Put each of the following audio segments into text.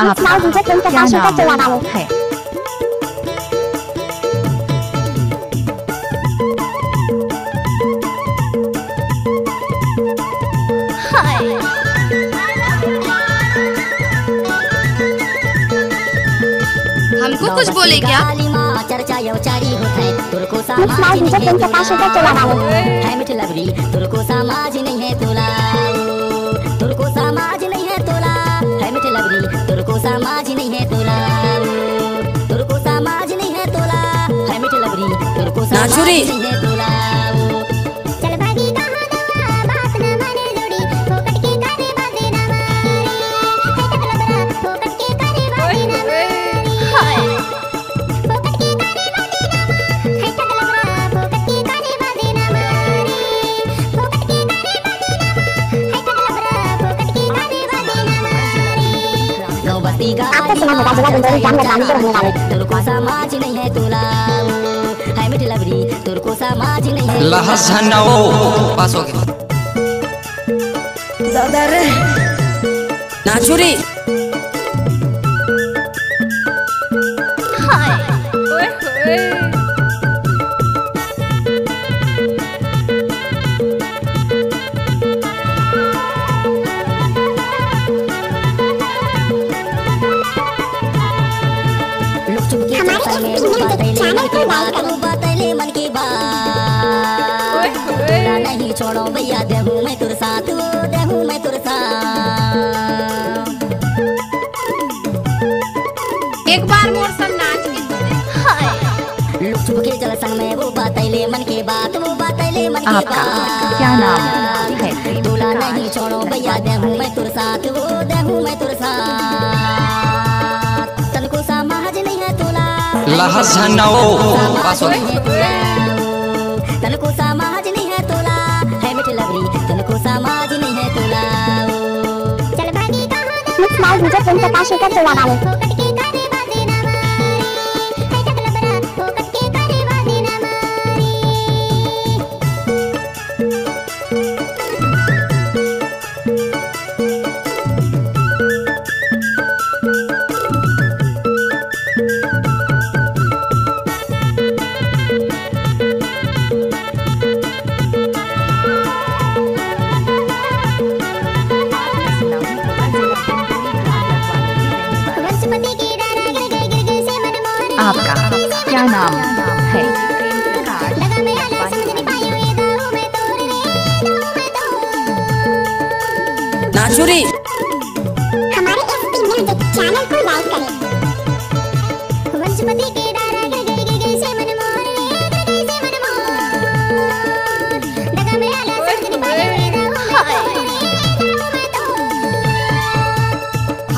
आपका क्या नाम है? हमको कुछ बोले क्या? चर्चा यवचारी होता है तुरको समाज नहीं है मिठलबरी तुरको समाज नहीं है तोला तुरको समाज नहीं है तोला है मिठलबरी तुरको समाज नहीं है तोला तुरको समाज नहीं है तोला है मिठलबरी तुरको समाज नहीं है तोला चल भागी कहां दवा बात न माने जोड़ी फोकट के करे बाजे ना मारे है टकलबरा फोकट के करे बाजे ना आपका सुना होगा जिला गुंजरी जाम में रानी को रहने वाले तुरको समाज नहीं है तोला है मिठलबरी तुरको समाज नहीं है लहसनओ पास हो गया दादा रे नाचुरी हाय ओए होए मन की बात नहीं छोड़ो भैया देहू मैं तुर साथ देहू मैं तुर साथ एक बार मोर संग नाच के लुक चुप के जल संग में वो बातैले मन की बात वो बातैले मन की आपका बात क्या नाम है? दूल्हा नहीं छोड़ो भैया देहू मैं तुर साथ वो देहू मैं तुर साथ तनको समाज नहीं है तोला लहसनओ पास हो गया तनको समाज नहीं है तोला है मिठलबरी तनको समाज नहीं है तोला चल भागी कहां मुझे तुम प्रकाश का चला डाले फोकट के करे बाजे ना मारे है टकलबरा फोकट के करे बाजे ना आपका क्या नाम है? नाचुरी हमारे एसपी म्यूजिक चैनल को लाइक करें वंशपति के डारा गे से मन मोर गे से मन मोर लगा मेरा लसन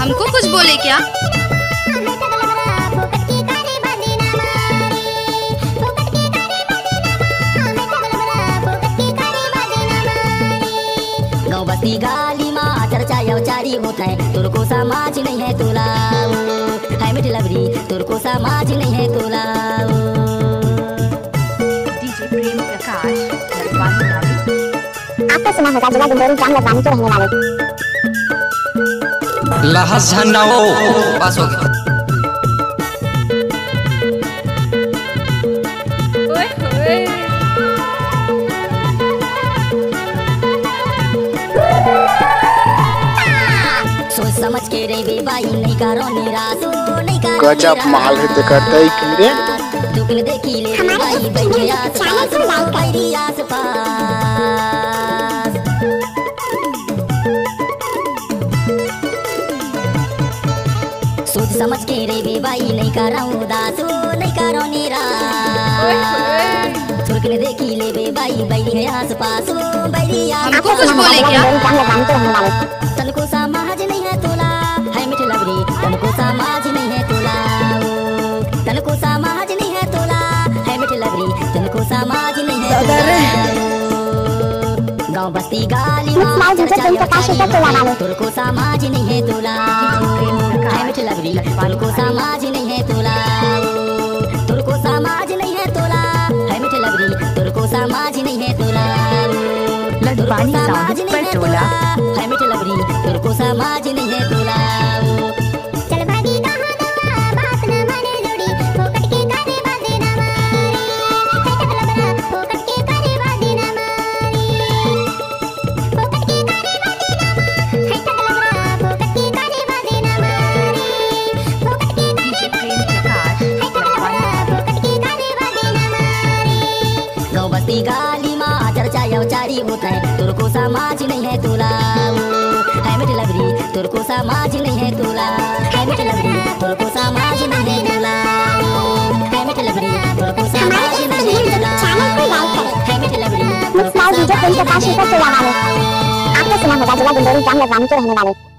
हमको कुछ बोले क्या? बस्ती गाली माँ चर्चा यवचारी होता है तुरको समाज नहीं है तोला है मिठलबरी तुरको समाज नहीं है तोला डीजे प्रेम प्रकाश नरवानी वाले। आपका सुना होगा जिला गुंजरी जाम में रानी को रहने वाले लहसनओ पास हो गया ओए होए सोच समझ के रे बेबाई नहीं करो निराश नहीं करो गजब माल है करता है कि रे दुख देखी ले बेबाई बैठे आस पास बैरी आस पास सोच समझ के रे बेबाई नहीं करो उदास नहीं करो निराश सुर्ख ने देखी ले बेबाई बैरी आस पास बैरी आस हमको कुछ बोले क्या? तनको समाज नहीं है तोला है मिठलबरी तनको समाज नहीं है तोला तनको समाज नहीं है तोला है मिठलबरी तनको समाज नहीं है गांव बस्ती गाली तुरको समाज नहीं है तोला है मिठलबरी तुरको समाज नहीं है तोला तुरको समाज नहीं है तोला है मिठलबरी तुरको समाज नहीं है तोला लड़वानी साउंड पर टोला है मिठलबरी तुरको समाज नहीं है तोला मस्ती गाली माँ चर्चा यवचारी होता है तुरको समाज नहीं है तोला है मिठ लबरी तुरको समाज नहीं है तोला है मिठ लबरी तुरको समाज नहीं है तोला है मिठ लबरी तुरको समाज नहीं है तोला है मिठ लबरी mix by DJ Prem Prakash ऊपर चला वाले। आपका सुना होगा जिला गुंडोरी जाम लगवानी के रहने वाले